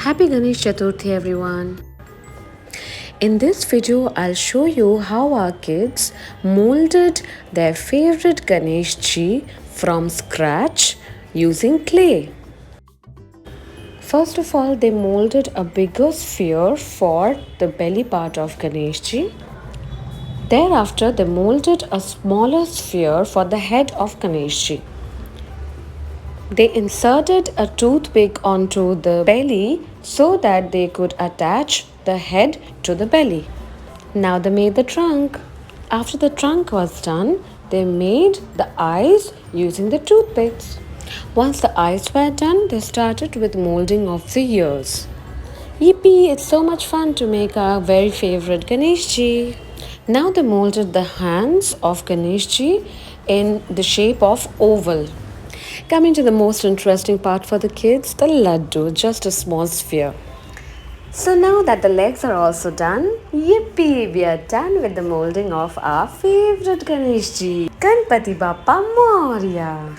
Happy Ganesh Chaturthi everyone. In this video, I'll show you how our kids molded their favorite Ganesh Ji from scratch using clay. First of all, they molded a bigger sphere for the belly part of Ganesh Ji. Thereafter, they molded a smaller sphere for the head of Ganesh Ji. They inserted a toothpick onto the belly so that they could attach the head to the belly. Now they made the trunk. After the trunk was done, they made the eyes using the toothpicks. Once the eyes were done, they started with molding of the ears. Yippee! It's so much fun to make our very favorite Ganesh Ji. Now they molded the hands of Ganesh Ji in the shape of oval. Coming to the most interesting part for the kids, the laddu, just a small sphere. So now that the legs are also done, yippee, we are done with the molding of our favorite Ganesh Ji. Ganpati Bappa Moria!